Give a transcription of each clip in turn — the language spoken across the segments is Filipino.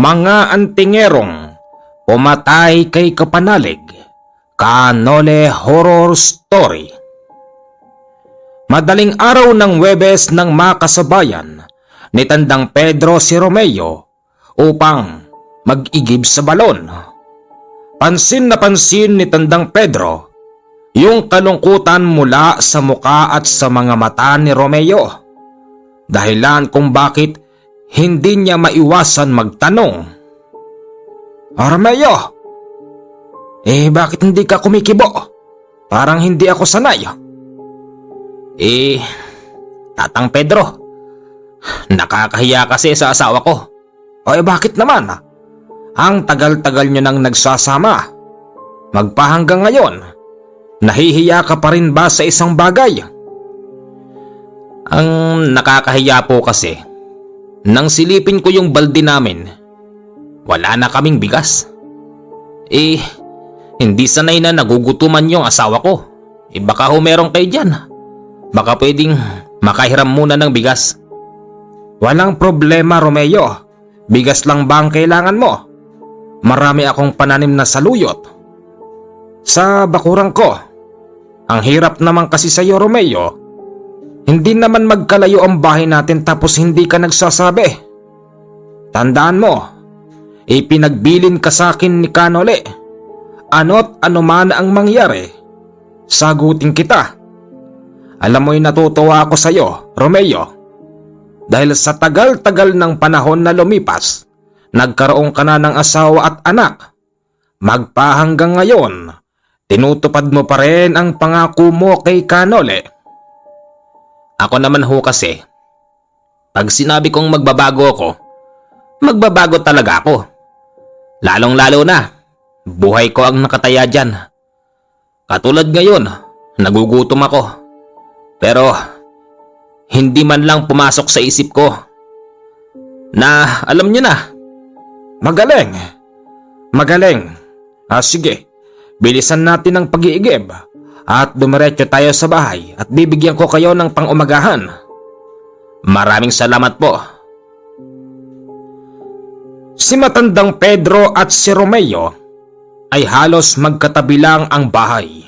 Mga antingerong pumatay kay Kapanalig, Canole Horror Story. Madaling araw ng Huwebes nang makasabayan ni Tandang Pedro si Romeo upang mag-igib sa balon. Pansin na pansin ni Tandang Pedro yung kalungkutan mula sa muka at sa mga mata ni Romeo, dahilan kung bakit hindi niya maiwasan magtanong. Romeo, bakit hindi ka kumikibo? Parang hindi ako sanay. Tatang Pedro, nakakahiya kasi sa asawa ko. Bakit naman? Ang tagal-tagal nyo nang nagsasama. Magpahanggang ngayon, nahihiya ka pa rin ba sa isang bagay? Ang nakakahiya po kasi, nang silipin ko yung balde namin, wala na kaming bigas. Hindi sanay na nagugutuman yung asawa ko. Baka meron kayo dyan. Baka pwedeng makahiram muna ng bigas. Walang problema, Romeo. Bigas lang ba ang kailangan mo? Marami akong pananim na saluyot sa bakuran ko. Ang hirap naman kasi sa'yo, Romeo. Hindi naman magkalayo ang bahay natin tapos hindi ka nagsasabi. Tandaan mo, ipinagbilin ka sa akin ni Canole. Ano't ano man ang mangyari, sagutin kita. Alam mo'y natutuwa ako sa'yo, Romeo. Dahil sa tagal-tagal ng panahon na lumipas, nagkaroon ka na ng asawa at anak. Magpahanggang ngayon, tinutupad mo pa rin ang pangako mo kay Canole. Ako naman ho kasi, pag sinabi kong magbabago ako, magbabago talaga ako. Lalong-lalo na, buhay ko ang nakataya dyan. Katulad ngayon, nagugutom ako. Pero hindi man lang pumasok sa isip ko na alam niyo na. Magaling. Sige, bilisan natin ang pag-iigib at dumiretso tayo sa bahay at bibigyan ko kayo ng pang-umagahan. Maraming salamat po. Si Matandang Pedro at si Romeo ay halos magkatabi lang ang bahay.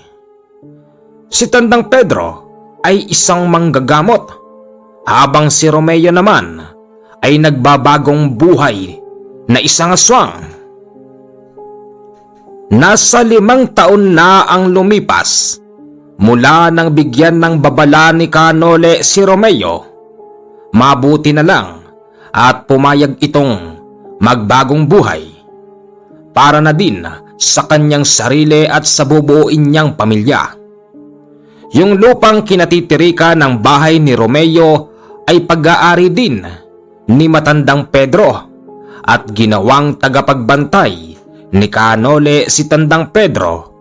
Si Tandang Pedro ay isang manggagamot, habang si Romeo naman ay nagbabagong buhay na isang aswang. Nasa 5 taon na ang lumipas mula nang bigyan ng babala ni Canole si Romeo. Mabuti na lang at pumayag itong magbagong buhay para na din sa kanyang sarili at sa bubuuin niyang pamilya. Yung lupang kinatitirikan ng bahay ni Romeo ay pag-aari din ni Matandang Pedro at ginawang tagapagbantay ni Canole si Tandang Pedro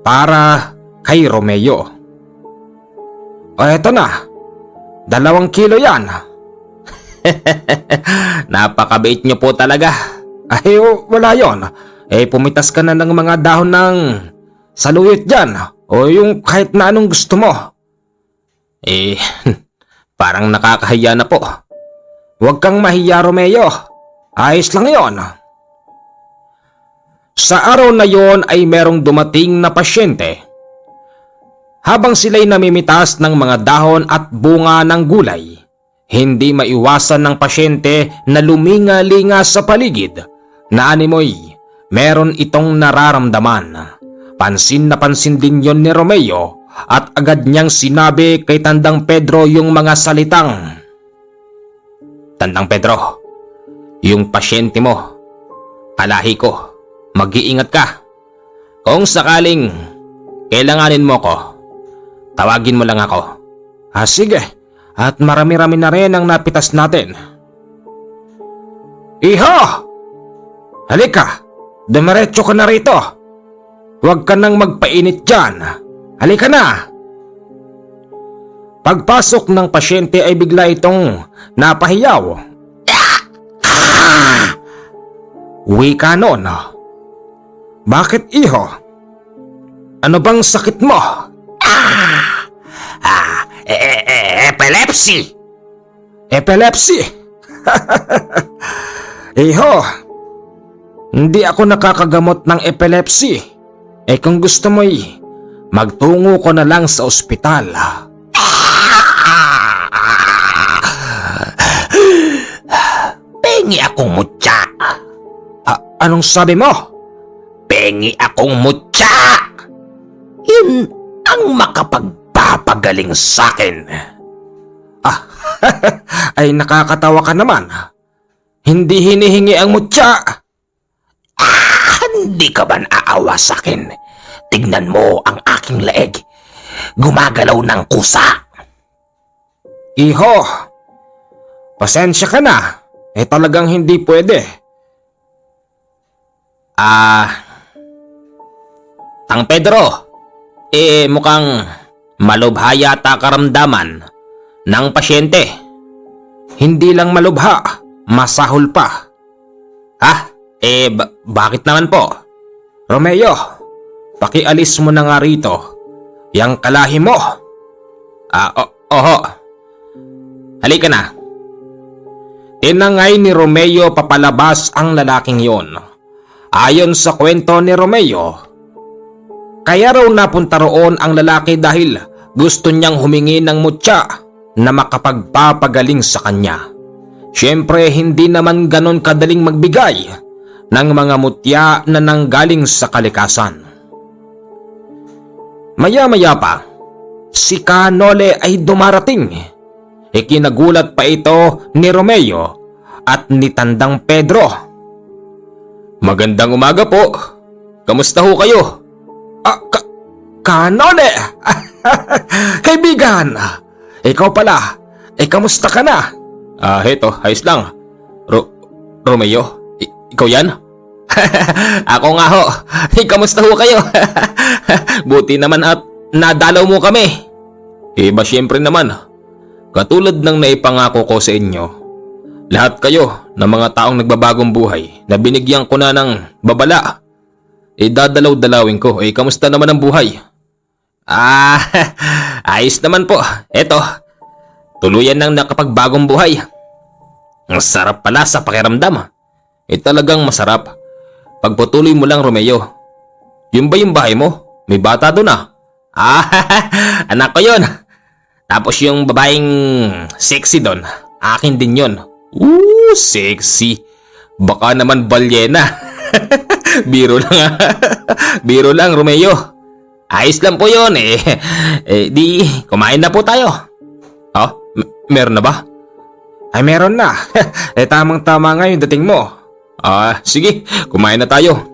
para kay Romeo. Eto na, 2 kilo yan. Napakabait niyo po talaga. Wala yon. Pumitas ka na ng mga dahon ng saluyot dyan. O yung kahit na anong gusto mo. Parang nakakahiya na po. Huwag kang mahiya, Romeo. Ayos lang yon. Sa araw na yon ay merong dumating na pasyente. Habang sila'y namimitas ng mga dahon at bunga ng gulay, hindi maiwasan ng pasyente na luminga-linga sa paligid na animoy meron itong nararamdaman. Pansin na pansin din yon ni Romeo at agad niyang sinabi kay Tandang Pedro yung mga salitang, Tandang Pedro, yung pasyente mo, kalahi ko, mag-iingat ka. Kung sakaling kailanganin mo ko, tawagin mo lang ako. Sige, at marami-rami na rin ang napitas natin. Iho! Halika, dumiretso ka na rito. Huwag ka nang magpainit dyan. Halika na! Pagpasok ng pasyente ay bigla itong napahiyaw. Wika nun. Bakit, iho? Ano bang sakit mo? Epilepsy! Epilepsy? Iho, Hindi ako nakakagamot ng epilepsy. Kung gusto mo'y magtungo ko na lang sa ospital. Pengi akong mutya. Anong sabi mo? Pengi akong mutya. Yun ang makapagpapagaling sa'kin. Ay nakakatawa ka naman. Hindi hinihingi ang mutya. Hindi ka ba naawa sa'kin? Tignan mo ang aking leeg. Gumagalaw ng kusa. Iho, pasensya ka na. Talagang hindi pwede. Tang Pedro, mukhang malubha yata karamdaman ng pasyente. Hindi lang malubha, masahol pa. Bakit naman po? Romeo, pakialis mo na nga rito. Yang kalahi mo. Oho. Halika na. Tinangay ni Romeo papalabas ang lalaking yon. Ayon sa kwento ni Romeo, kaya raw napunta roon ang lalaki dahil gusto niyang humingi ng mutya na makapagpapagaling sa kanya. Siyempre hindi naman ganon kadaling magbigay ng mga mutya na nanggaling sa kalikasan. Maya-maya pa, si Canole ay dumarating. Ikinagulat pa ito ni Romeo at ni Tandang Pedro. Magandang umaga po. Kamusta ho kayo? Canole! Kaibigan! Ikaw pala, kamusta ka na? Heto, ayos lang. Romeo, ikaw yan? Ako nga ho. Kamusta ho kayo? Buti naman at nadalaw mo kami. Ba syempre naman. Katulad ng naipangako ko sa inyo, lahat kayo na mga taong nagbabagong buhay na binigyan ko na ng babala, dadalaw-dalawin ko. Kamusta naman ang buhay? Ayos naman po. Eto, tuluyan nang nakapagbagong buhay. Ang sarap pala sa pakiramdam. Talagang masarap. Pagpatuloy mo lang, Romeo. Yun ba yung bahay mo? May bata doon Anak ko yun. Tapos yung babaeng sexy doon, akin din yun. Sexy. Baka naman balyena. Biro lang Biro lang, Romeo. Ayos lang po yun di kumain na po tayo. Meron na ba? Meron na. Tamang-tama nga yung dating mo. Sige, kumain na tayo.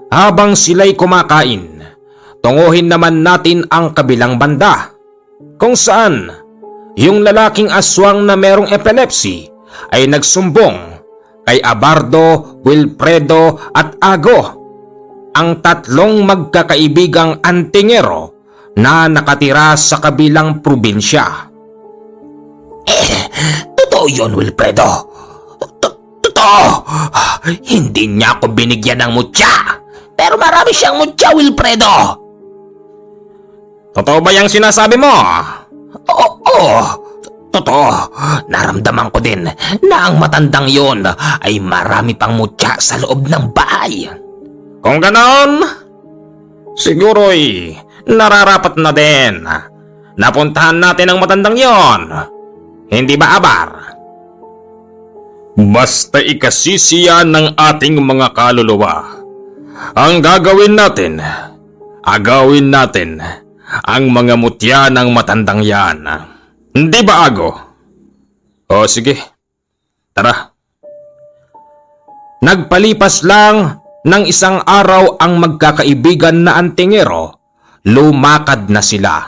Habang sila'y kumakain, tunguhin naman natin ang kabilang banda, kung saan yung lalaking aswang na merong epilepsy ay nagsumbong kay Abardo, Wilfredo at Ago, ang tatlong magkakaibigang antingero na nakatira sa kabilang probinsya. Totoo yun, Wilfredo. Totoo. Hindi niya ako binigyan ng mutya. Pero marami siyang mutya, Wilfredo. Totoo ba yung sinasabi mo? Oo. Totoo. Naramdaman ko din na ang matandang yon ay marami pang mutya sa loob ng bahay. Kung ganon, siguro'y nararapat na din. Napuntahan natin ang matandang yon. Hindi ba, Abar? Basta ikasisiya ng ating mga kaluluwa. Ang gagawin natin, agawin natin ang mga mutya ng matandang yan. Hindi ba, Ago? Sige. Tara. Nagpalipas lang ng isang araw ang magkakaibigan na antingero, lumakad na sila.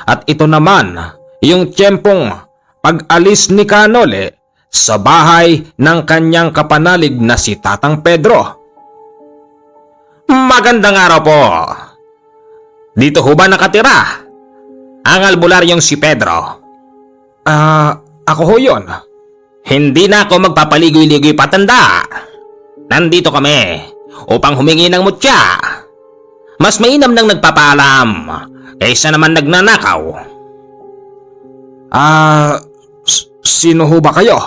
At ito naman yung tiyempong pag-alis ni Canole sa bahay ng kanyang kapanalig na si Tatang Pedro. Magandang araw po. Dito ho ba nakatira ang albularyong si Pedro? Ako ho yun. Hindi na ako magpapaligoy-ligoy, patanda. Nandito kami upang humingi ng mutya. Mas mainam nang nagpapaalam kaysa naman nagnanakaw. Sino ho ba kayo?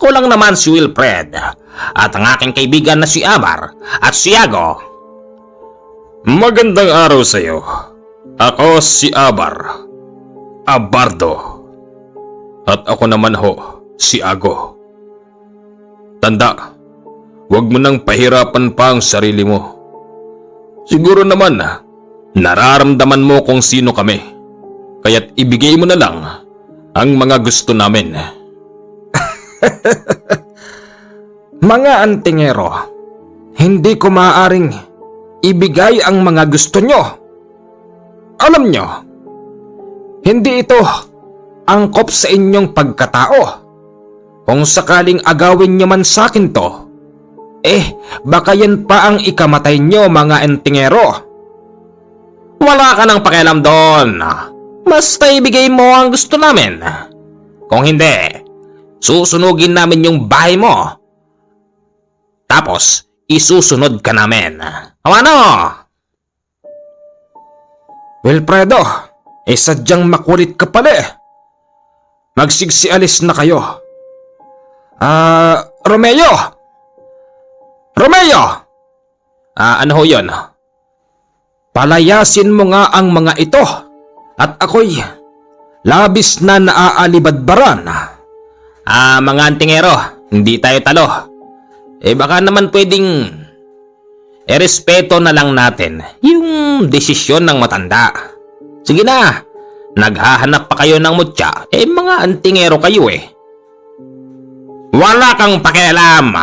Ako lang naman si Wilfred, at ang aking kaibigan na si Abar at si Yago. Magandang araw sa iyo. Ako si Abar. Abardo. At ako naman ho, si Ago. Tanda, huwag mo nang pahirapan pa ang sarili mo. Siguro naman, nararamdaman mo kung sino kami. Kaya't ibigay mo na lang ang mga gusto namin. Mga antingero, hindi ko maaaring ibigay ang mga gusto nyo. Alam nyo, hindi ito angkop sa inyong pagkatao. Kung sakaling agawin nyo man sa akin to, baka yan pa ang ikamatay nyo, mga antingero. Wala ka nang pakialam doon. Basta ibigay mo ang gusto namin. Kung hindi, susunugin namin yung bahay mo. Tapos, isusunod ka namin. O ano? Wilfredo, sadyang makulit ka pala eh. Magsigsialis na kayo. Romeo! Romeo! Ano ho yun? Palayasin mo nga ang mga ito at ako'y labis na naaalibadbaran. Mga antingero, hindi tayo talo. Baka naman pwedeng respeto na lang natin yung desisyon ng matanda. Sige na, naghahanap pa kayo ng mutya. Mga antingero kayo eh. Wala kang pakialam.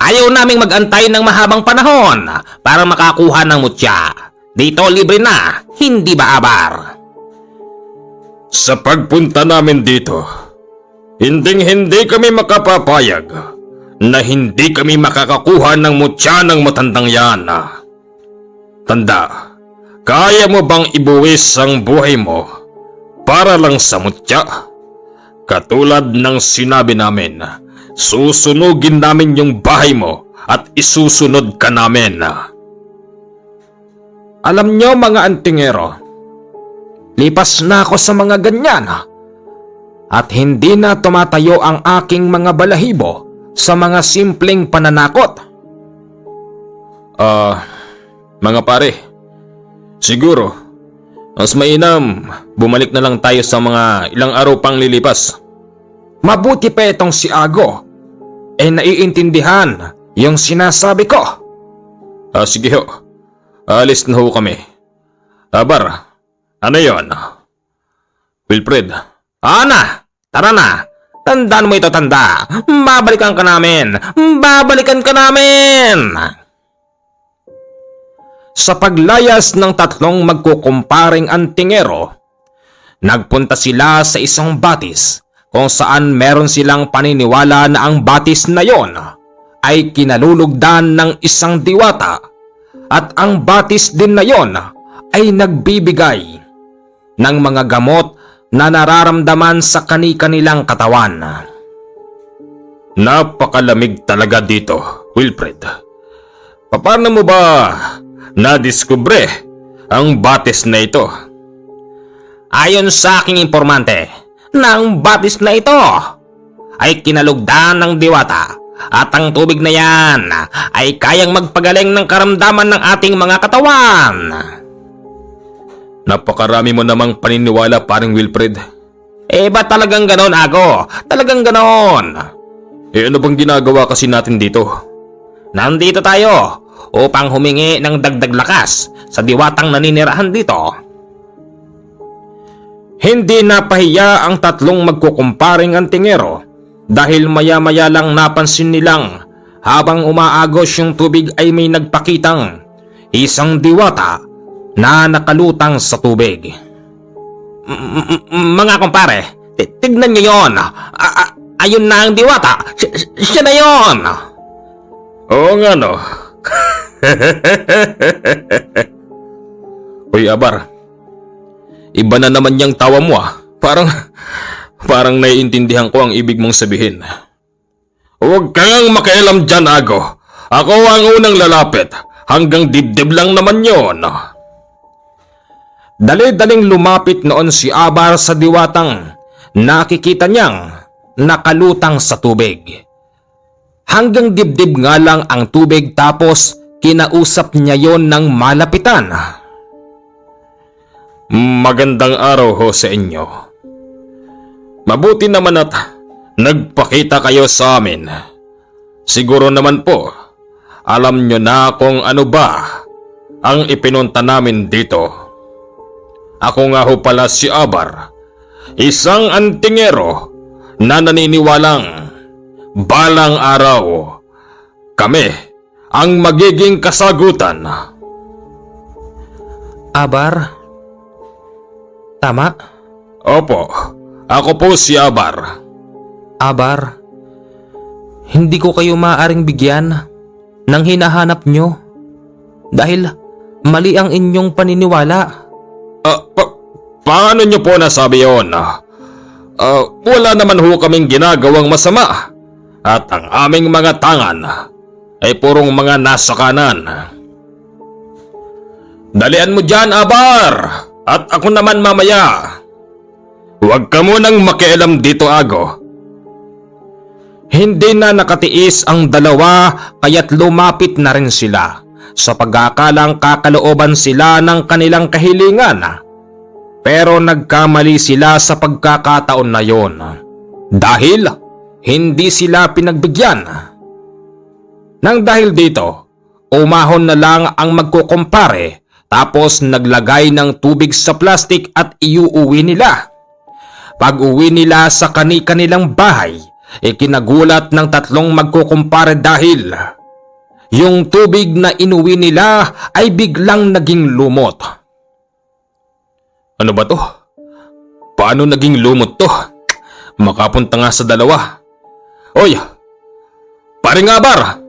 Ayaw naming mag-antay ng mahabang panahon para makakuha ng mutya. Dito libre na, hindi ba Abar? Sa pagpunta namin dito, hindi kami makapapayag na hindi kami makakakuha ng mutya ng matandang yan. Tanda, kaya mo bang ibuwis ang buhay mo para lang sa mutya? Katulad ng sinabi namin, susunugin namin yung bahay mo at isusunod ka namin. Alam nyo mga antingero, lipas na ako sa mga ganyan at hindi na tumatayo ang aking mga balahibo sa mga simpleng pananakot. Mga pare, siguro mas mainam bumalik na lang tayo sa mga ilang araw pang lilipas. Mabuti pa itong si Ago naiintindihan yung sinasabi ko. Sige ho, alis na ho kami. Abar, ano yon? Wilfred, Na, tara na. Tandaan mo ito, tanda. Babalikan ka namin. Babalikan ka namin. Sa paglayas ng tatlong magkukumparing antingero, nagpunta sila sa isang batis kung saan meron silang paniniwala na ang batis na yon ay kinalulugdan ng isang diwata at ang batis din na yon ay nagbibigay ng mga gamot na nararamdaman sa kani-kanilang katawan. napakalamig talaga dito, Wilfred. Paano mo ba nadiskubre ang batis na ito? Ayon sa aking informante, na ang batis na ito ay kinalugdan ng diwata at ang tubig na yan ay kayang magpagaling ng karamdaman ng ating mga katawan. Napakarami mo namang paniniwala, paring Wilfred. Ba talagang ganon, Ago? Talagang ganon. Ano bang ginagawa kasi natin dito? Nandito tayo upang humingi ng dagdag lakas sa diwatang naninirahan dito. Hindi napahiya ang tatlong magkukumparing antingero dahil maya-maya lang napansin nilang habang umaagos yung tubig ay may nagpakitang isang diwata na nakalutang sa tubig. Mga kumpare, tignan niyo yon. Ayun na ang diwata. Siya na yon. Oo nga no. Uy Abar, iba na naman yung tawa mo ah. Parang naiintindihan ko ang ibig mong sabihin. Huwag kang makialam dyan, Ago. Ako ang unang lalapit. Hanggang dibdib lang naman yon. Dali-daling lumapit noon si Abar sa diwatang nakikita niyang nakalutang sa tubig. Hanggang dibdib nga lang ang tubig tapos kinausap niya yon ng malapitan. Magandang araw ho sa inyo. Mabuti naman at nagpakita kayo sa amin. Siguro naman po, alam nyo na kung ano ba ang ipinunta namin dito. Ako nga ho pala si Abar, isang antingero na naniniwalang balang araw kami ang magiging kasagutan. Abar? Tama? Opo, ako po si Abar. Abar, hindi ko kayo maaaring bigyan ng hinahanap nyo dahil mali ang inyong paniniwala. Paano nyo po nasabi yun? Wala naman ho kaming ginagawang masama at ang aming mga tangan ay purong mga nasa kanan. Dalian mo dyan, Abar! At ako naman mamaya. Huwag ka munang makialam dito, Ago. Hindi na nakatiis ang dalawa kaya't lumapit na rin sila sa pag-aakalang kakalooban sila ng kanilang kahilingan. Pero nagkamali sila sa pagkakataon na yon dahil hindi sila pinagbigyan. Nang dahil dito, umahon na lang ang magkukumpare tapos naglagay ng tubig sa plastik at iuuwi nila. Pag uwi nila sa kani-kanilang bahay, ikinagulat ng tatlong magkukumpare dahil yung tubig na inuwi nila ay biglang naging lumot. Ano ba to? Paano naging lumot to? Makapunta nga sa dalawa. Oy! Paring Abar!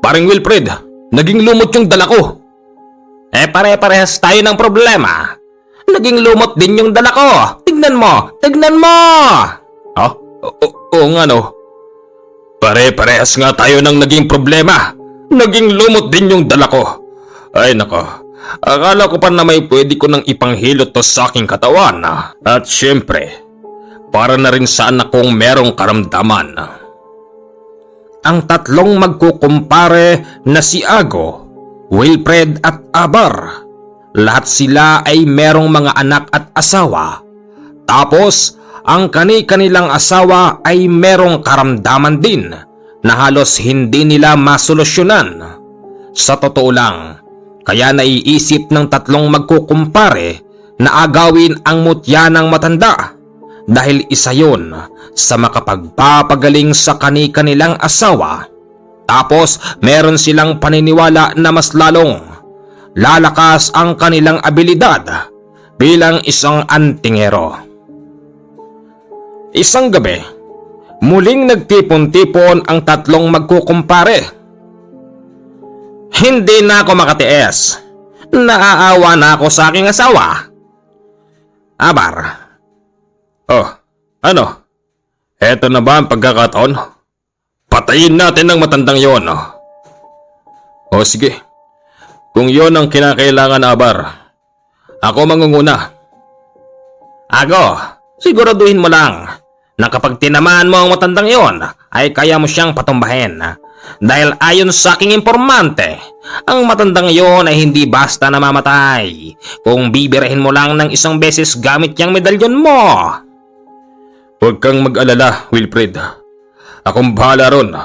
Paring Wilfred! Naging lumot yung dala ko! Pare-parehas tayo ng problema. Naging lumot din yung dala ko. Tignan mo! Tignan mo! Oo nga no. Pare-parehas nga tayo ng naging problema. Naging lumot din yung dala ko. Ay nako. Akala ko pa na may pwede ko nang ipanghilot to sa aking katawan. At syempre, para na rin sa anak kong merong karamdaman. Ang tatlong magkukumpare na si Ago, Wilfred at Abar, lahat sila ay merong mga anak at asawa. Tapos, ang kani-kanilang asawa ay merong karamdaman din na halos hindi nila masolusyonan. Sa totoo lang, kaya naiisip ng tatlong magkukumpare na agawin ang mutya ng matanda dahil isa yon sa makapagpapagaling sa kani-kanilang asawa. Tapos meron silang paniniwala na mas lalong lalakas ang kanilang abilidad bilang isang antingero. Isang gabi, muling nagtipon-tipon ang tatlong magkukumpare. Hindi na ako makatiis. Naaawa na ako sa aking asawa. Abar. Oh, ano? Eto na ba ang pagkakataon? Patayin natin ang matandang yon. O sige, kung yon ang kinakailangan, Abar, ako mangunguna. Ago, siguraduhin mo lang na kapag tinamaan mo ang matandang yon ay kaya mo siyang patumbahin. Dahil ayon sa aking informante, ang matandang yon ay hindi basta namamatay kung bibirahin mo lang ng isang beses gamit yung medalyon mo. Huwag kang mag-alala, Wilfred. Akong bahala ron.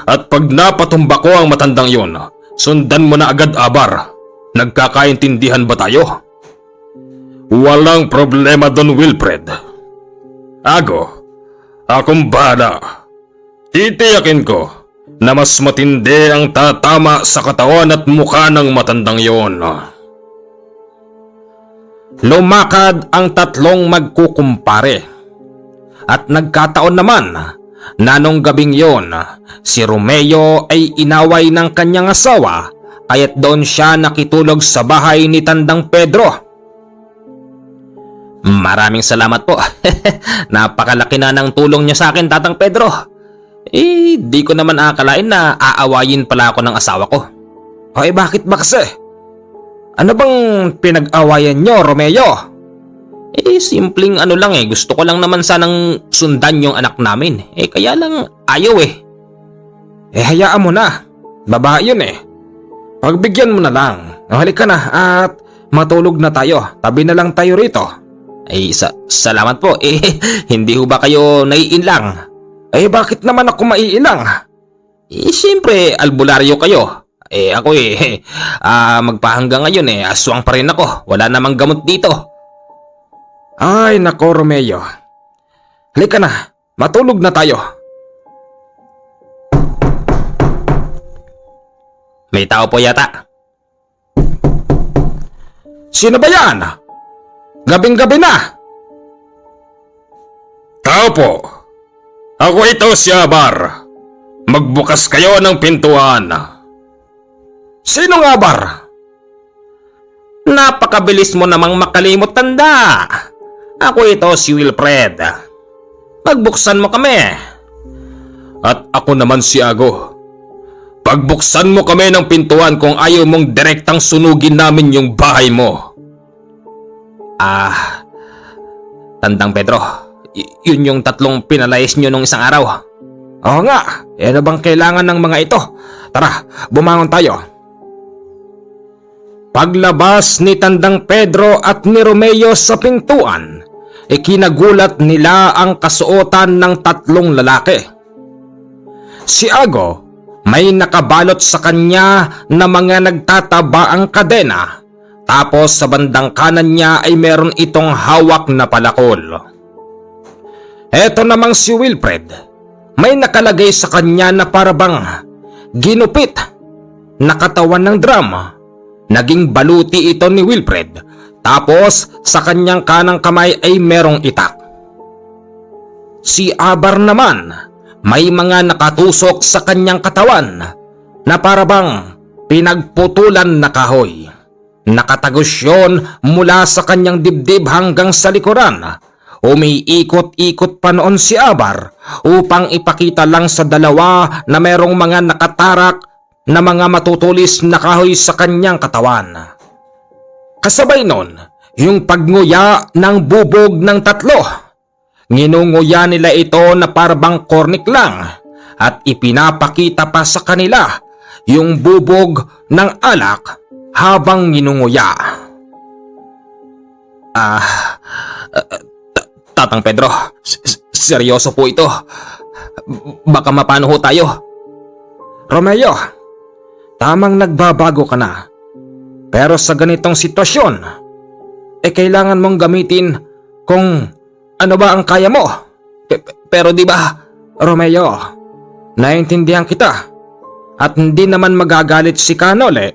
At pag napatumba ko ang matandang yon, sundan mo na agad, Abar. Nagkakaintindihan ba tayo? Walang problema doon, Wilfred. Ago, akong bahala. Titiyakin ko na mas matindi ang tatama sa katawan at mukha ng matandang yon. Lumakad ang tatlong magkukumpare. At nagkataon naman na nung gabing yon, si Romeo ay inaway ng kanyang asawa kaya't doon siya nakitulog sa bahay ni Tandang Pedro. Maraming salamat po. Napakalaki na ng tulong niyo sa akin, Tatang Pedro. Di ko naman akalain na aawayin pala ako ng asawa ko. Ay bakit ba kasi? Ano bang pinag-awayan nyo, Romeo? Simpleng ano lang gusto ko lang naman sanang sundan yung anak namin. Kaya lang ayaw Hayaan mo na. Babae yun eh. Pagbigyan mo na lang. Halika na at matulog na tayo. Tabi na lang tayo rito. Ay, salamat po. Hindi ho ba kayo naiinlang? Bakit naman ako maiilang? Siyempre, albularyo kayo. Ako magpahanggang ngayon aswang pa rin ako. Wala namang gamot dito. Ay, nako Romeo. Halika na. Matulog na tayo. May tao po yata. Sino ba yan? Gabing-gabi na. Tao po. Ako ito si Abar. Magbukas kayo ng pintuan. Sino nga Bar? Napakabilis mo namang makalimot, tanda. Ako ito si Wilfred. Pagbuksan mo kami. At ako naman si Ago. Pagbuksan mo kami ng pintuan kung ayaw mong direktang sunugin namin yung bahay mo. Tandang Pedro, yun yung 3 pinalayas nyo nung isang araw. Oo nga. Ano bang kailangan ng mga ito? Tara, bumangon tayo. Paglabas ni Tandang Pedro at ni Romeo sa pintuan, kinagulat nila ang kasuotan ng 3 lalaki. Si Ago, may nakabalot sa kanya na mga nagtatabaang kadena, tapos sa bandang kanan niya ay meron itong hawak na palakol. Eto namang si Wilfred, may nakalagay sa kanya na parabang ginupit na katawan ng drum. Naging baluti ito ni Wilfred, tapos sa kanyang kanang kamay ay merong itak. Si Abar naman, may mga nakatusok sa kanyang katawan na parabang pinagputulan na kahoy. Nakatagos yun mula sa kanyang dibdib hanggang sa likuran. Umiikot-ikot pa noon si Abar upang ipakita lang sa dalawa na merong mga nakatarak na mga matutulis na kahoy sa kanyang katawan. Kasabay nun, yung pagnguya ng bubog ng 3. Nginunguya nila ito na parabang kornik lang at ipinapakita pa sa kanila yung bubog ng alak habang nginunguya. Tatang Pedro, seryoso po ito. Baka mapano ho tayo. Romeo, tamang nagbabago ka na. Pero sa ganitong sitwasyon, kailangan mong gamitin kung ano ba ang kaya mo. Pero di ba, Romeo, naintindihan kita. At hindi naman magagalit si Canole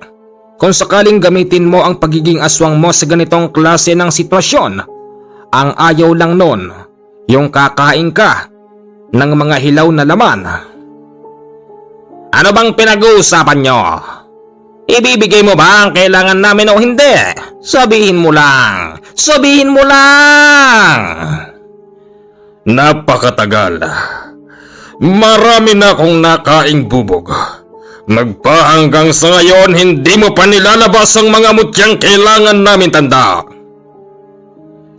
kung sakaling gamitin mo ang pagiging aswang mo sa ganitong klase ng sitwasyon. Ang ayaw lang nun, yung kakain ka ng mga hilaw na laman. ano bang pinag-uusapan nyo? Ibibigay mo ba ang kailangan namin o hindi? Sabihin mo lang. Sabihin mo lang. Napakatagal. Marami na akong nakaing bubog. Nagpahanggang sa ngayon hindi mo pa nilalabas ang mga mutyang kailangan namin, tanda.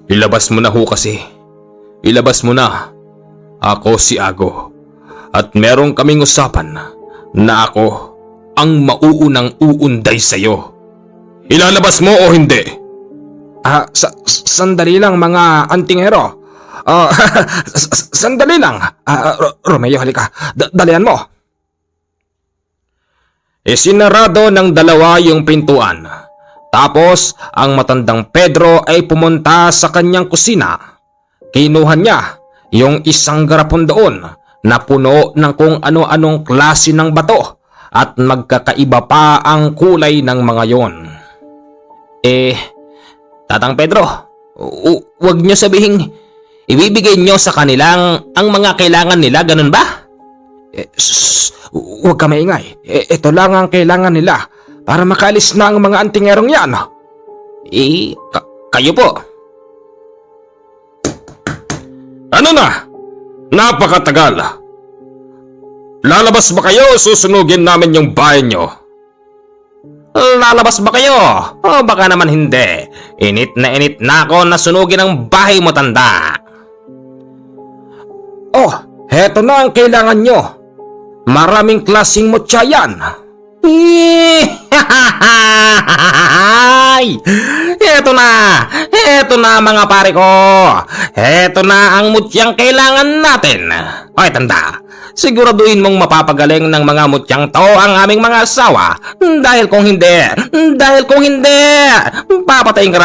Ilabas mo na ho kasi. Ilabas mo na. Ako si Ago. At meron kaming usapan na ako ang mauunang uunday sa'yo. Ilalabas mo o hindi? Sandali lang mga antingero. Sandali lang. Romeo, halika. Dalian mo. Isinarado ng dalawa yung pintuan. Tapos, ang matandang Pedro ay pumunta sa kanyang kusina. Kinuha niya yung isang garapon doon na puno ng kung ano-anong klase ng bato at magkakaiba pa ang kulay ng mga yon. Tatang Pedro, wag nyo sabihin, ibibigay nyo sa kanilang ang mga kailangan nila, ganun ba? Huwag ka maingay. Ito lang ang kailangan nila para makalis na ang mga antingerong yan. Kayo po. Ano na? Napakatagal. Lalabas ba kayo o susunugin namin yung bahay nyo? Lalabas ba kayo? O baka naman hindi. Init na ako na sunugin ang bahay mo, tanda. Oh, heto na ang kailangan nyo. Maraming klaseng mutya yan. Ay! Eto na mga pare ko. Eto na ang mutyang kailangan natin. Hoy tanda, siguraduhin mong mapapagaling ng mga mutyang to ang aming mga asawa. Dahil kung hindi, papatayin ka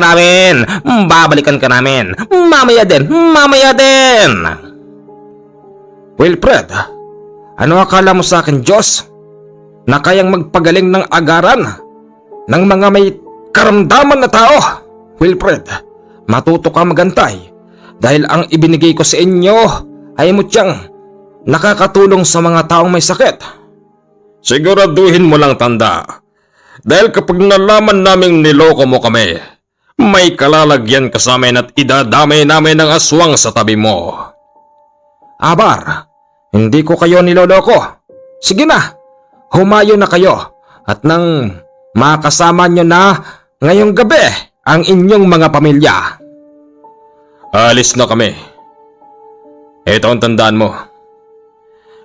namin, babalikan ka namin, mamaya din. Wilfred, ano akala mo sa akin, Diyos? Na kayang magpagaling ng agaran ng mga may karamdaman na tao? Wilfred, matuto ka magantay dahil ang ibinigay ko sa inyo ay mutyang nakakatulong sa mga taong may sakit. Siguraduhin mo lang, tanda, dahil kapag nalaman naming niloko mo kami, may kalalagyan ka sa amin at idadamay namin ng aswang sa tabi mo. Abar, hindi ko kayo niloloko. Sige na, humayo na kayo at nang makasama nyo na ngayong gabi ang inyong mga pamilya. Alis na kami. Ito ang tandaan mo.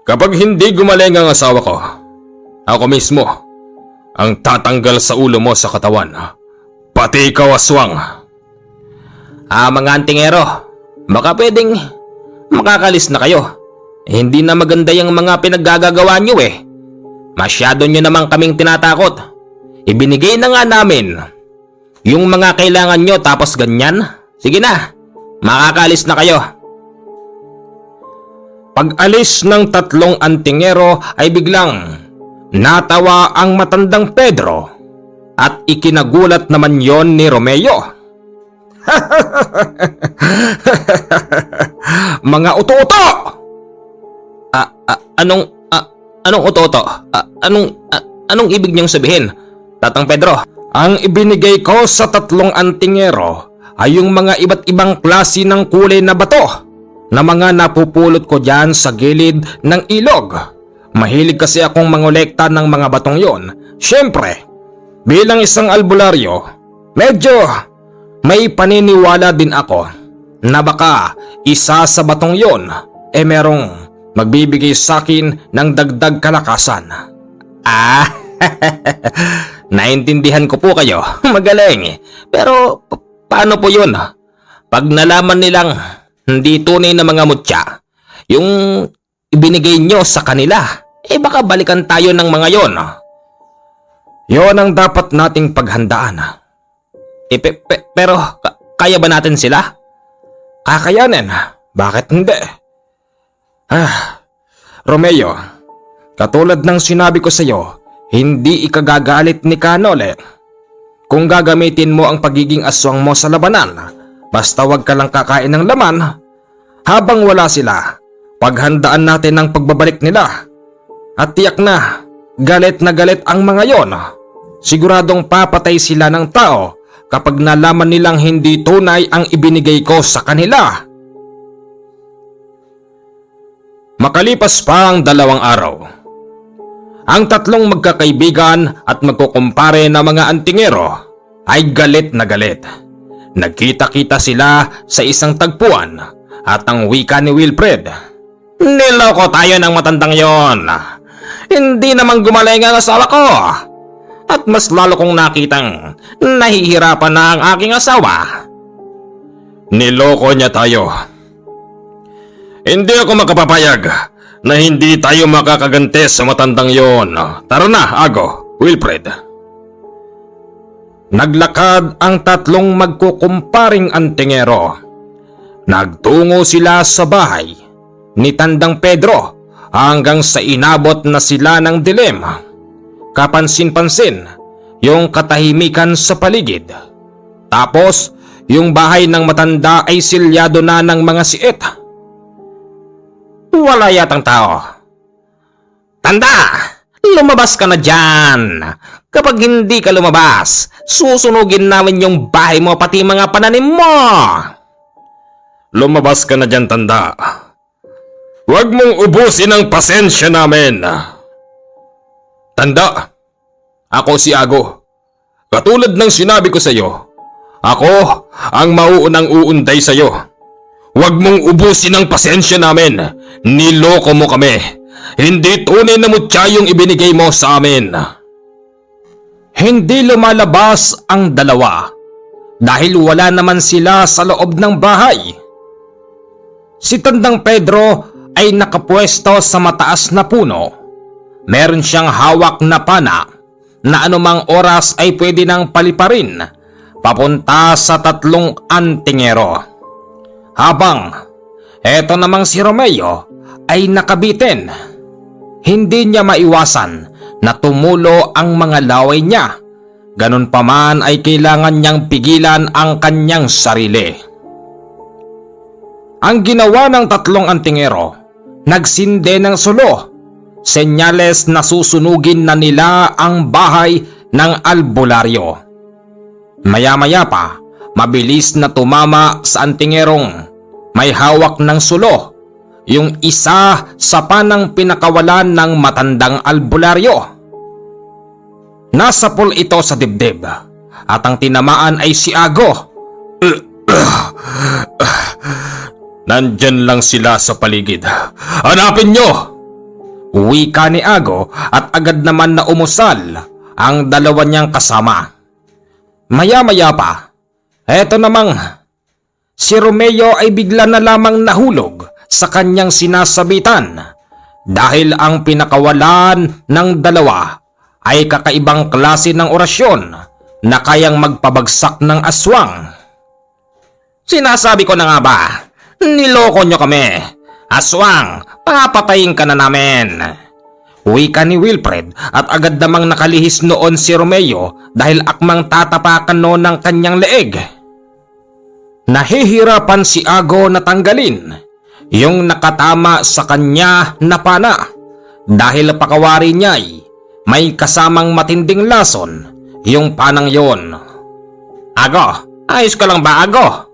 Kapag hindi gumaling ang asawa ko, ako mismo ang tatanggal sa ulo mo sa katawan. Pati ikaw, aswang. Mga antingero, baka pwedeng makakalis na kayo. Hindi na maganda yung mga pinaggagawa nyo eh. Masyado nyo naman kaming tinatakot. Ibinigay na nga namin yung mga kailangan nyo tapos ganyan. Sige na, makakalis na kayo. Pag-alis ng tatlong antingero ay biglang natawa ang matandang Pedro at ikinagulat naman yon ni Romeo. Mga uto-uto! Anong uto-uto? Anong ibig niyong sabihin, Tatang Pedro? Ang ibinigay ko sa tatlong antingero ay yung mga iba't ibang klase ng kulay na bato na mga napupulot ko dyan sa gilid ng ilog. Mahilig kasi akong mangolekta ng mga batong yon. Siyempre, bilang isang albularyo, medyo may paniniwala din ako na baka isa sa batong yon merong magbibigay sa akin ng dagdag kalakasan. Naintindihan ko po kayo. Magaling. Pero paano po yun? Pag nalaman nilang hindi tunay na mga mutya, yung ibinigay nyo sa kanila, baka balikan tayo ng mga yon. Yon ang dapat nating paghandaan. Pero kaya ba natin sila? Kakayanin. Bakit hindi? Romeo, katulad ng sinabi ko sa iyo, hindi ikagagalit ni Canole kung gagamitin mo ang pagiging aswang mo sa labanan. Basta wag ka lang kakain ng laman. Habang wala sila, paghandaan natin ang pagbabalik nila. At tiyak na galit ang mga yon. Siguradong papatay sila ng tao kapag nalaman nilang hindi tunay ang ibinigay ko sa kanila. Makalipas pa ang 2 araw, ang tatlong magkakaibigan at magkukumpare na mga antingero ay galit na galit. Nagkita-kita sila sa isang tagpuan at ang wika ni Wilfred, Niloko tayo ng matandang yon. Hindi naman gumaling ang asawa ko. At mas lalo kong nakitang nahihirapan na ang aking asawa. Niloko niya tayo. Hindi ako makapapayag na hindi tayo makakaganti sa matandang yon. Tara na, Ago, Wilfred. Naglakad ang tatlong magkukumparing antingero. Nagtungo sila sa bahay ni Tandang Pedro hanggang sa inabot na sila ng dilim. Kapansin-pansin yung katahimikan sa paligid. Tapos yung bahay ng matanda ay silyado na ng mga siit. Wala yatang tao. Tanda! Lumabas ka na dyan! Kapag hindi ka lumabas, susunugin namin yung bahay mo pati mga pananim mo! Lumabas ka na dyan, tanda. Huwag mong ubusin ang pasensya namin. Tanda, ako si Ago. Katulad ng sinabi ko sa iyo, ako ang mauunang uunday sa iyo. Huwag mong ubusin ang pasensya namin. Niloko mo kami Hindi tunay na mutya yung ibinigay mo sa amin. Hindi lumalabas ang dalawa dahil wala naman sila sa loob ng bahay. Si Tandang Pedro ay nakapwesto sa mataas na puno. Meron siyang hawak na pana na anumang oras ay pwede nang paliparin papunta sa 3 antingero. Habang eto namang si Romeo ay nakabitin. Hindi niya maiwasan na tumulo ang mga laway niya. Ganun pa man ay kailangan niyang pigilan ang kanyang sarili. Ang ginawa ng 3 antingero, nagsinde ng sulo. Senyales na susunugin na nila ang bahay ng albularyo. Maya-maya pa, mabilis na tumama sa antingerong may hawak ng sulo, yung isa sa panang pinakawalan ng matandang albularyo. Nasapol ito sa dibdib at ang tinamaan ay si Ago. Nandyan lang sila sa paligid. Hanapin nyo! Wika ni Ago at agad naman na umusal ang dalawa niyang kasama. Maya-maya pa, eto namang si Romeo ay bigla na lamang nahulog sa kanyang sinasabitan dahil ang pinakawalan ng dalawa ay kakaibang klase ng orasyon na kayang magpabagsak ng aswang. Sinasabi ko na nga ba, niloko nyo kami. Aswang, papatayin ka na namin. Wika ni Wilfred at agad namang nakalihis noon si Romeo dahil akmang tatapakan noon ng kanyang leeg. Nahihirapan si Ago na tanggalin yung nakatama sa kanya na pana dahil pakawari niya ay may kasamang matinding lason yung panang yon. Ago, ayos ka lang ba, Ago?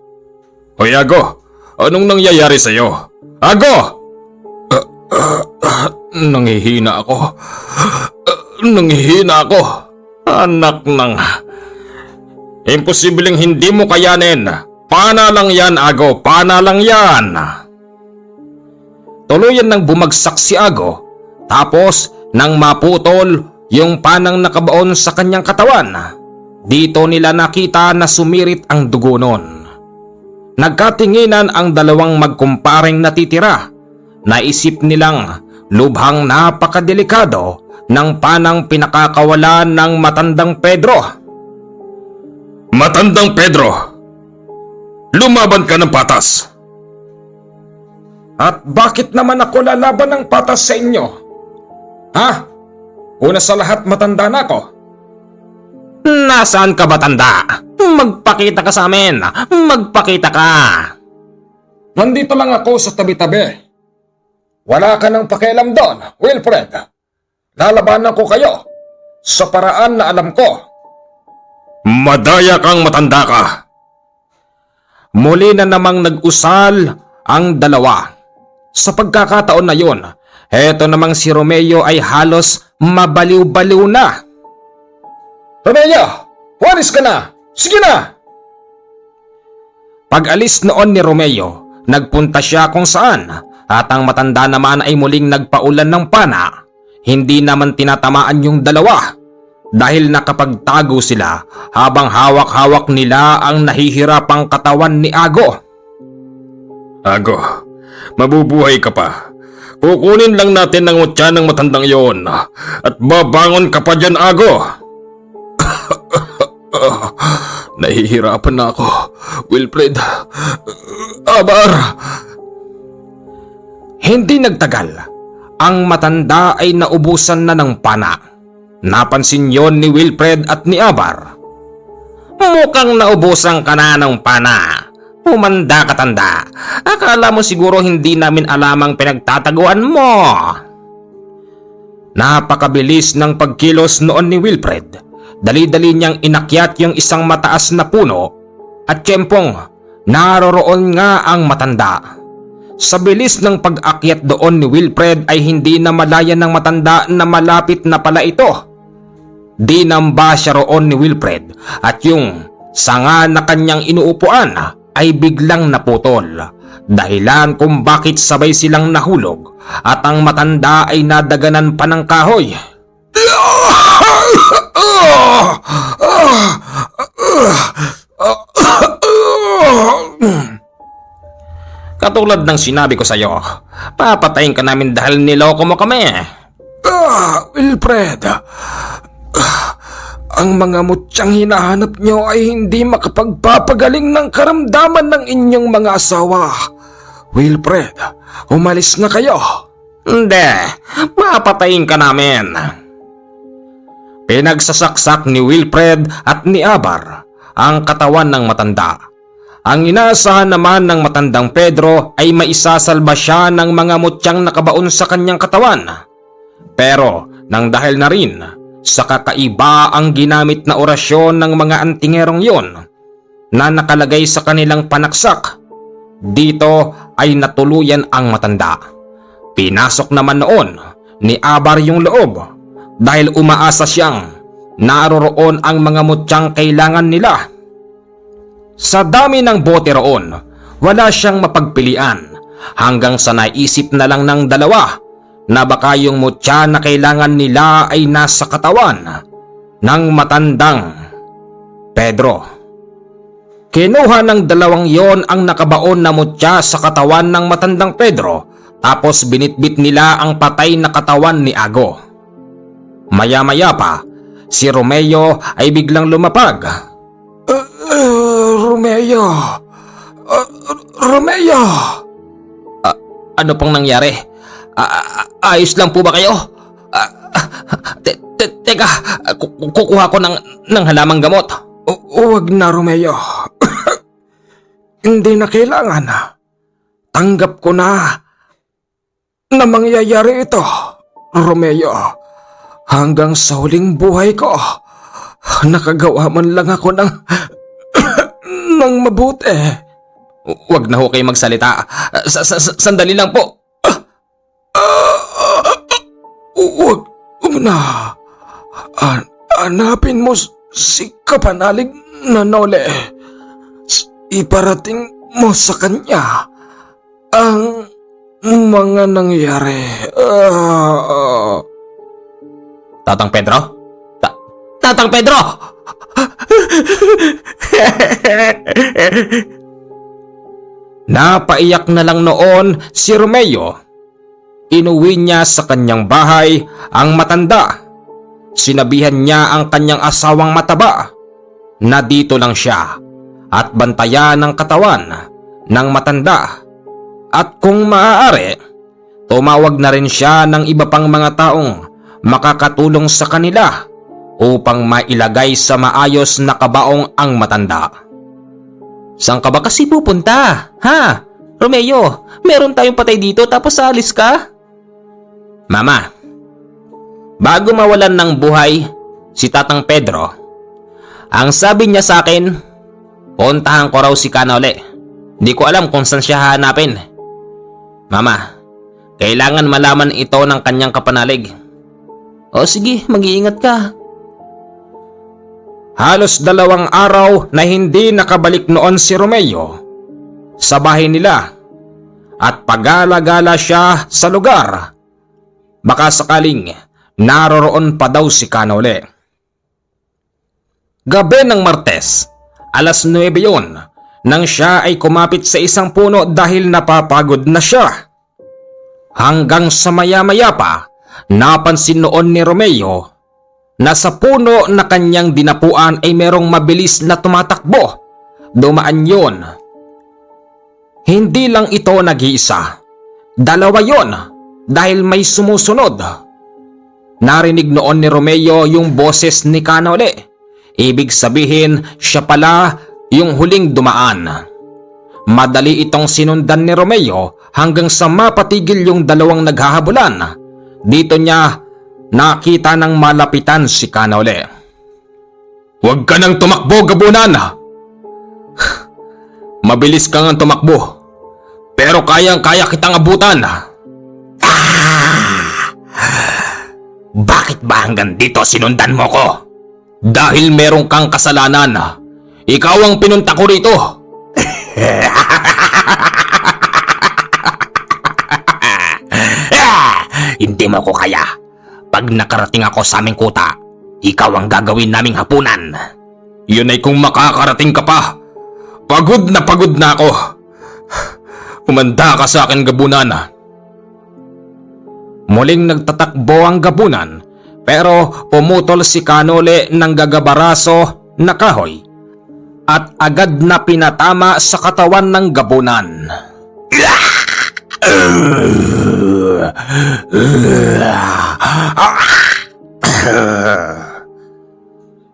Hoy Ago, anong nangyayari sa'yo? Ago! Nanghihina ako. Nanghihina ako. Anak ng... Imposibleng hindi mo kayanin. Pana lang yan, Ago. Pana lang yan. Tuluyan nang bumagsak si Ago. Tapos nang maputol yung panang nakabaon sa kanyang katawan. Dito nila nakita na sumirit ang dugo nun. Nagkatinginan ang dalawang magkumparing natitira. Naisip nilang lubhang napakadelikado ng panang pinakakawalan ng Matandang Pedro. Matandang Pedro, lumaban ka ng patas. At bakit naman ako lalaban ng patas sa inyo? Ha? Una sa lahat, matanda na ako. Nasaan ka ba, tanda? Magpakita ka sa amin. Magpakita ka. Nandito lang ako sa tabi-tabi. Wala ka nang pakialam doon, Wilfred. Lalabanan ko kayo sa paraan na alam ko. Madaya kang matanda ka. Muli na namang nag-usal ang dalawa. Sa pagkakataon na yun, eto namang si Romeo ay halos mabaliw-baliw na. Romeo, walis ka na! Sige na! Pag-alis noon ni Romeo, nagpunta siya kung saan at ang matanda naman ay muling nagpaulan ng pana. Hindi naman tinatamaan yung dalawa dahil nakapagtago sila habang hawak-hawak nila ang nahihirapang katawan ni Ago. Ago, mabubuhay ka pa. Kukunin lang natin ang mutya ng matandang yon at babangon ka pa dyan, Ago. Nahihirapan na ako, Wilfred. Abar! Hindi nagtagal. Ang matanda ay naubusan na ng pana. Napansin yon ni Wilfred at ni Abar. Mukhang naubusan ka na ng pana. Humanda ka, tanda. Akala mo siguro hindi namin alam ang pinagtataguan mo. Napakabilis ng pagkilos noon ni Wilfred. Dali-dali niyang inakyat yung isang mataas na puno at tiyempong naroroon nga ang matanda. Sa bilis ng pag-akyat doon ni Wilfred ay hindi na malaya ng matanda na malapit na pala ito. Dinamba siya roon ni Wilfred at yung sanga na kanyang inuupuan ay biglang naputol. Dahilan kung bakit sabay silang nahulog at ang matanda ay nadaganan pa ng kahoy. Katulad ng sinabi ko sa'yo, papatayin ka namin dahil niloko mo kami. Wilfred, ang mga mutyang hinahanap nyo ay hindi makapagpapagaling ng karamdaman ng inyong mga asawa. Wilfred, umalis na kayo. Hindi, papatayin ka namin. Pinagsasaksak ni Wilfred at ni Abar ang katawan ng matanda. Ang inaasahan naman ng matandang Pedro ay maisasalba siya ng mga mutyang nakabaon sa kanyang katawan. Pero nang dahil na rin sa kakaiba ang ginamit na orasyon ng mga antingerong yon na nakalagay sa kanilang panaksak, dito ay natuluyan ang matanda. Pinasok naman noon ni Abar yung loob dahil umaasa siyang naroroon ang mga mutyang kailangan nila. Sa dami ng bote roon, wala siyang mapagpilian hanggang sa naisip na lang ng dalawa na baka yung mutya na kailangan nila ay nasa katawan ng matandang Pedro. Kinuha ng dalawang yon ang nakabaon na mutya sa katawan ng matandang Pedro, tapos binitbit nila ang patay na katawan ni Ago. Maya-maya pa, si Romeo ay biglang lumapag. Romeo! Ano pong nangyari? Ayos lang po ba kayo? Teka, kukuha ko ng halamang gamot. Huwag na, Romeo. Hindi na kailangan. Tanggap ko na mangyayari ito, Romeo. Hanggang sa huling buhay ko, nakagawa man lang ako ng mabuti. Huwag na ho kayo magsalita. Sandali lang po. Huwag na. Hanapin mo si kapanalig na Nole. Iparating mo sa kanya ang mga nangyari. Tatang Pedro? Tatang Pedro! Napaiyak na lang noon si Romeo. Inuwi niya sa kanyang bahay ang matanda. Sinabihan niya ang kanyang asawang mataba na dito lang siya at bantayan ang katawan ng matanda. At kung maaari, tumawag na rin siya ng iba pang mga taong makakatulong sa kanila upang mailagay sa maayos na kabaong ang matanda. Saan ka ba kasi pupunta? Ha? Romeo, meron tayong patay dito tapos aalis ka? Mama, bago mawalan ng buhay si Tatang Pedro, ang sabi niya sa akin, puntahan ko raw si Kanole. Hindi ko alam kung saan siya hanapin. Mama, kailangan malaman ito ng kanyang kapanalig. O sige, mag-iingat ka. Halos 2 araw na hindi nakabalik noon si Romeo sa bahay nila at pagala-gala siya sa lugar. Baka sakaling naroroon pa daw si Kanole. Gabi ng Martes, alas 9 yon, nang siya ay kumapit sa isang puno dahil napapagod na siya. Hanggang sa maya-maya pa, napansin noon ni Romeo na sa puno na kanyang dinapuan ay merong mabilis na tumatakbo. Dumaan yon. Hindi lang ito nag-iisa. 2 yon dahil may sumusunod. Narinig noon ni Romeo yung boses ni Kanole. Ibig sabihin siya pala yung huling dumaan. Madali itong sinundan ni Romeo hanggang sa mapatigil yung 2 naghahabulan. Dito niya nakita ng malapitan si Kanole. Huwag ka nang tumakbo, gabunan! Mabilis ka nang tumakbo, pero kayang-kaya kitang abutan. Bakit ba hanggang dito sinundan mo ko? Dahil meron kang kasalanan. Ikaw ang pinunta ko rito. Hindi mo ko kaya. Pag nakarating ako sa aming kuta, ikaw ang gagawin naming hapunan. Yun ay kung makakarating ka pa. Pagod na ako. Humanda ka sa akin, gabunan. Muling nagtatakbo ang gabunan, pero pumutol si Kanole ng gagabaraso na kahoy at agad na pinatama sa katawan ng gabunan.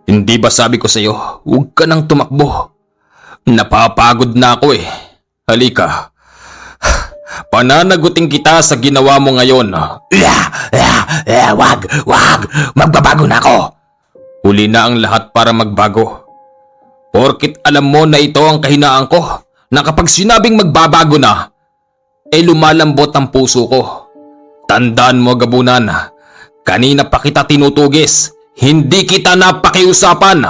Hindi ba sabi ko sa'yo, huwag ka nang tumakbo. Napapagod na ako eh. Halika. Pananagutin kita sa ginawa mo ngayon. Wag! Magbabago na ako! Huli na ang lahat para magbago. Porkit alam mo na ito ang kahinaan ko, na kapag sinabing magbabago na, lumalambot ang puso ko. Tandaan mo, gabunan, kanina pa kita tinutugis, hindi kita napakiusapan.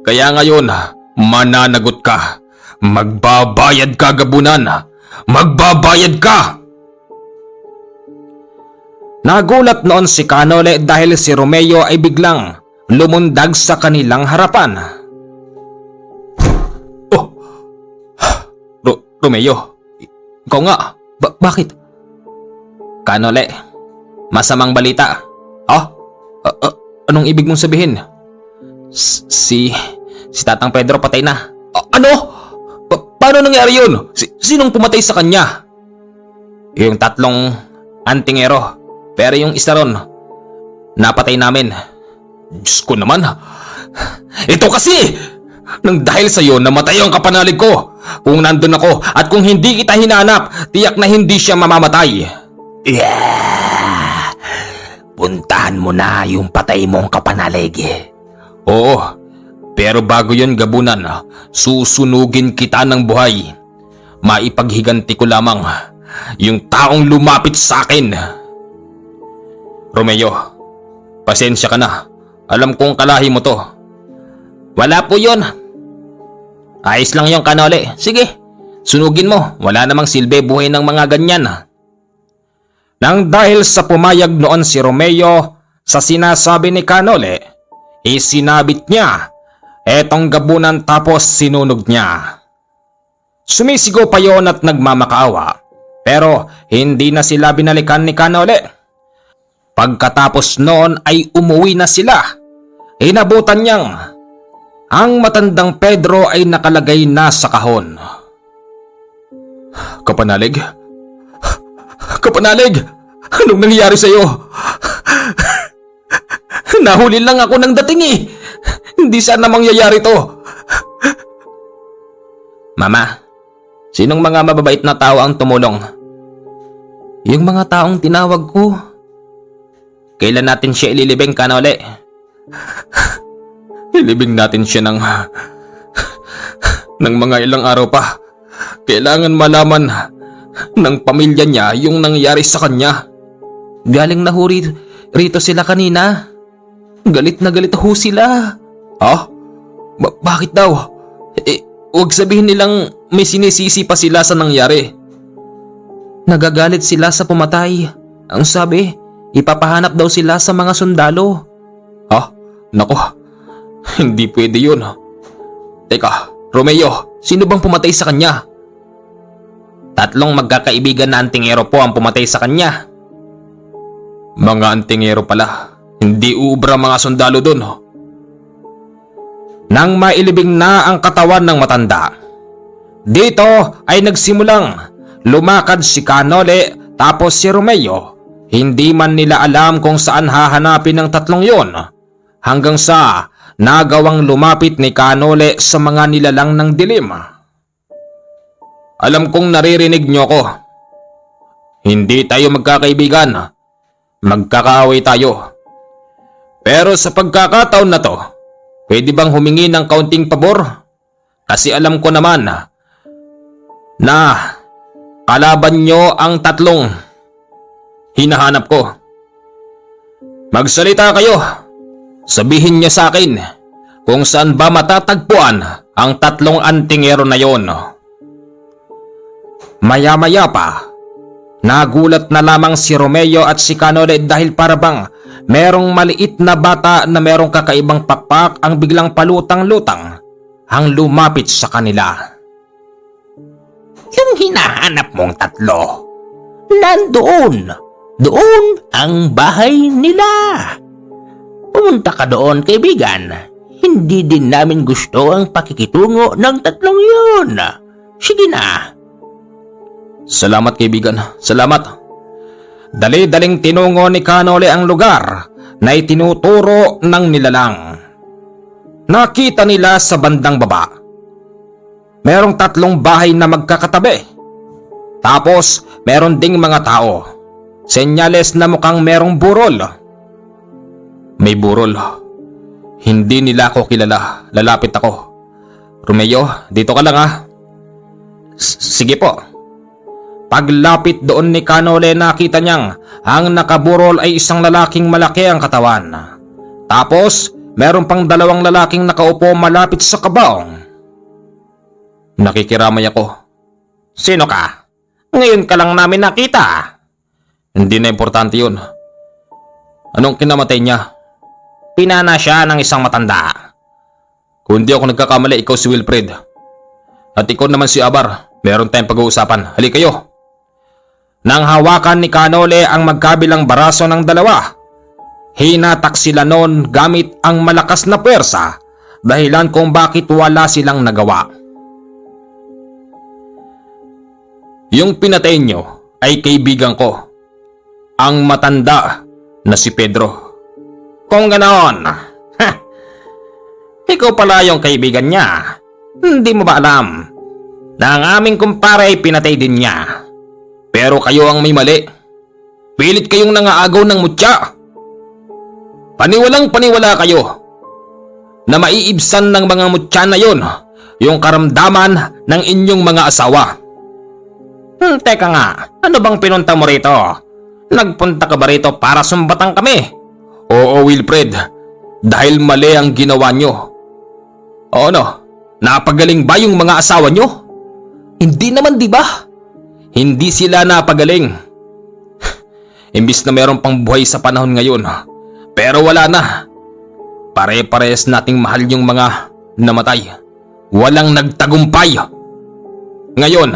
Kaya ngayon, mananagot ka. Magbabayad ka, gabunan. Magbabayad ka! Nagulat noon si Kanole dahil si Romeo ay biglang lumundag sa kanilang harapan. Oh! Romeo, ikaw nga, bakit? Kanole, masamang balita. Anong ibig mong sabihin? Si Tatang Pedro patay na. Ano? Paano nangyari yun? Sinong pumatay sa kanya? Yung 3 antingero. Pero yung isa ron, napatay namin. Diyos ko naman. Ito kasi! Nang dahil sa'yo, namatay ang kapanalig ko. Kung nandun ako at kung hindi kita hinanap, tiyak na hindi siya mamamatay. Puntahan mo na yung patay mong kapanalig. Oo. Pero bago yun, gabunan, susunugin kita ng buhay. Maipaghiganti ko lamang yung taong lumapit sa akin. Romeo, pasensya ka na. Alam kong kalahi mo to. Wala po yun. Ayos lang yung Kanole. Sige, sunugin mo. Wala namang silbi buhay ng mga ganyan. Nang dahil sa pumayag noon si Romeo sa sinasabi ni Kanole, isinabit niya etong gabunan tapos sinunog niya. Sumisigaw pa yon at nagmamakaawa, pero hindi na sila binalikan ni Kanole. Pagkatapos noon ay umuwi na sila. Inabutan niyang ang matandang Pedro ay nakalagay na sa kahon. Kapanalig? Kapanalig! Anong nangyari sa'yo? Nahuli lang ako ng dating eh. Hindi sana mangyayari to. Mama, sinong mga mababait na tao ang tumulong? Yung mga taong tinawag ko. Kailan natin siya ililibing, Kanole? Ilibing natin siya ng mga ilang araw pa. Kailangan malaman ng pamilya niya yung nangyari sa kanya. Galing na ho rito sila kanina. Galit na galit ho sila. Ha? Bakit daw? Huwag sabihin nilang may sinisisi pa sila sa nangyari. Nagagalit sila sa pumatay. Ang sabi, ipapahanap daw sila sa mga sundalo. Ha? Nako, hindi pwede yun. Teka, Romeo, sino bang pumatay sa kanya? 3 magkakaibigan na antingero po ang pumatay sa kanya. Mga antingero pala. Hindi ubra mga sundalo dun. Nang mailibing na ang katawan ng matanda, dito ay nagsimulang lumakad si Kanole tapos si Romeo. Hindi man nila alam kung saan hahanapin ng 3 yon, hanggang sa nagawang lumapit ni Kanole sa mga nilalang ng dilim. Alam kong naririnig niyo ko. Hindi tayo magkakaibigan. Magkakaaway tayo. Pero sa pagkakataon na to, pwede bang humingi ng kaunting pabor? Kasi alam ko naman na kalaban nyo ang 3 hinahanap ko. Magsalita kayo. Sabihin niyo sa akin kung saan ba matatagpuan ang 3 antingero na yon. Maya-maya pa Nagulat na lamang si Romeo at si Canole dahil parabang merong maliit na bata na merong kakaibang pakpak ang biglang palutang-lutang ang lumapit sa kanila. Yung hinahanap mong tatlo, nandoon. Doon ang bahay nila. Pumunta ka doon, kaibigan. Hindi din namin gusto ang pakikitungo ng tatlong yun. Sige na. Salamat kaibigan, salamat. Dali-daling tinungo ni Canole ang lugar na itinuturo ng nilalang. Nakita nila sa bandang baba. Merong 3 bahay na magkakatabi. Tapos meron ding mga tao. Senyales na mukhang merong burol. May burol. Hindi nila ako kilala. Lalapit ako. Romeo, dito ka lang ha. Sige po. Paglapit doon ni Canole, nakita niyang ang nakaburol ay isang lalaking malaki ang katawan. Tapos meron pang 2 lalaking nakaupo malapit sa kabaong. Nakikiramay ako. Sino ka? Ngayon ka lang namin nakita. Hindi na importante yun. Anong kinamatay niya? Pinana siya ng isang matanda. Kung di ako nagkakamali, ikaw si Wilfred. At ikaw naman si Abar. Meron tayong pag-uusapan. Halika kayo. Nang hawakan ni Canole ang magkabilang baraso ng 2, hinatak sila noon gamit ang malakas na puwersa, dahilan kung bakit wala silang nagawa. Yung pinatay nyo ay kaibigan ko, ang matanda na si Pedro. Kung ganoon, ikaw pala yung kaibigan niya. Hindi mo ba alam na ang aming kumpare ay pinatay din niya? Pero kayo ang may mali. Pilit kayong nangaagaw ng mutya. Paniwalang paniwala kayo na maiibsan ng mga mutya na yon yung karamdaman ng inyong mga asawa. Teka nga, ano bang pinunta mo rito? Nagpunta ka ba rito para sumbatan kami? Oo, Wilfred. Dahil mali ang ginawa nyo. O ano? Napagaling ba yung mga asawa nyo? Hindi naman, di ba? Hindi sila napagaling. Imbis na meron pang buhay sa panahon ngayon. Pero wala na. Pare-parehas nating mahal yung mga namatay. Walang nagtagumpay. Ngayon,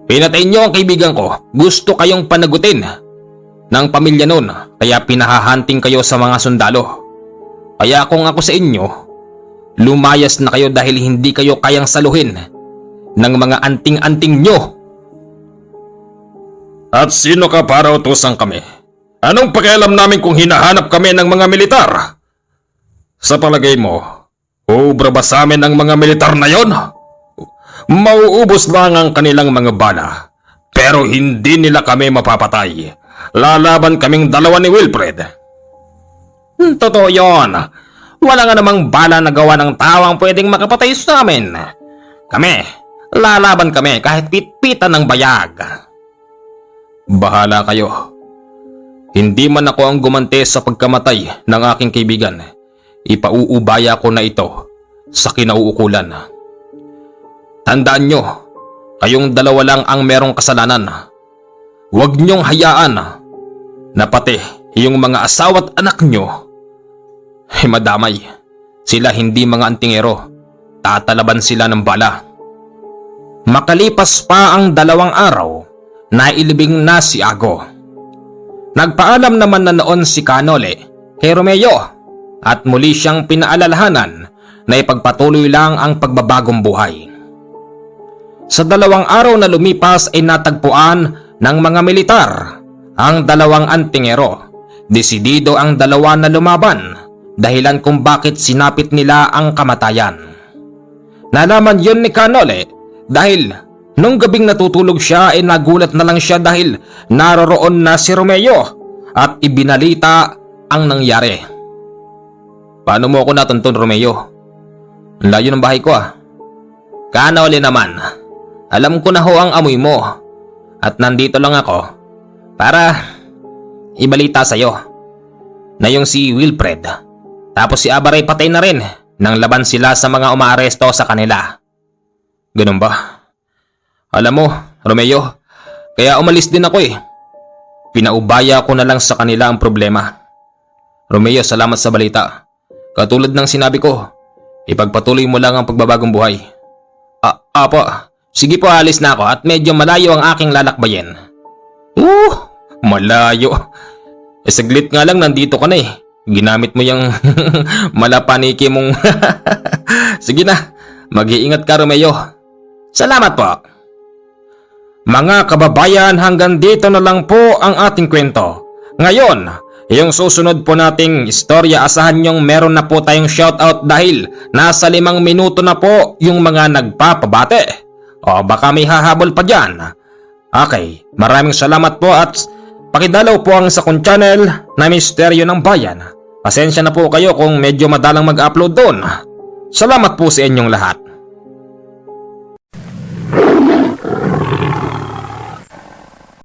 pinatay nyo ang kaibigan ko. Gusto kayong panagutin ng pamilya nun. Kaya pinahahanting kayo sa mga sundalo. Kaya kung ako sa inyo, lumayas na kayo dahil hindi kayo kayang saluhin ng mga anting-anting nyo. At sino ka para utusan kami? Anong pakialam namin kung hinahanap kami ng mga militar? Sa palagay mo, ubra ba sa amin ang mga militar na yon? Mauubos lang ang kanilang mga bala, pero hindi nila kami mapapatay. Lalaban kaming 2 ni Wilfred. Totoo yon. Wala nga namang bala na gawa ng tawang pwedeng makapatay sa amin. Kami, lalaban kami kahit pitpitan ng bayag. Bahala kayo. Hindi man ako ang gumante sa pagkamatay ng aking kaibigan. Ipauubaya ko na ito sa kinauukulan. Tandaan nyo, kayong 2 lang ang merong kasalanan. Huwag nyong hayaan na pati yung mga asawa't anak nyo ay madamay. Sila hindi mga antingero. Tatalaban sila ng bala. Makalipas pa ang 2 araw, nailibing na si Ago. Nagpaalam naman na noon si Canole kay Romeo at muli siyang pinaalalahanan na ipagpatuloy lang ang pagbabagong buhay. Sa 2 araw na lumipas ay natagpuan ng mga militar ang 2 antingero. Desidido ang 2 na lumaban dahilan kung bakit sinapit nila ang kamatayan. Nalaman yun ni Canole dahil nung gabing natutulog siya ay nagulat na lang siya dahil naroroon na si Romeo at ibinalita ang nangyari. Paano mo ako natuntun, Romeo? Ang layo ng bahay ko Canole naman, alam ko na ho ang amoy mo at nandito lang ako para ibalita sa'yo na yung si Wilfred tapos si Abar ay patay na rin nang laban sila sa mga umaaresto sa kanila. Ganun ba? Alam mo, Romeo, Kaya umalis din ako eh. Pinaubaya ko na lang sa kanila ang problema. Romeo, salamat sa balita. Katulad ng sinabi ko, ipagpatuloy mo lang ang pagbabagong buhay. Apo, sige po, alis na ako at medyo malayo ang aking lalakbayin. Malayo. Saglit nga lang nandito ka na eh. Ginamit mo yung malapaniki mong... Sige na, mag-iingat ka, Romeo. Salamat po. Mga kababayan, hanggang dito na lang po ang ating kwento. Ngayon, yung susunod po nating istorya, asahan yung meron na po tayong shoutout dahil nasa 5 minuto na po yung mga nagpapabate. O baka may hahabol pa dyan. Okay, maraming salamat po at pakidalaw po ang sa kong channel na Misteryo ng Bayan. Pasensya na po kayo kung medyo madalang mag-upload doon. Salamat po sa inyong lahat.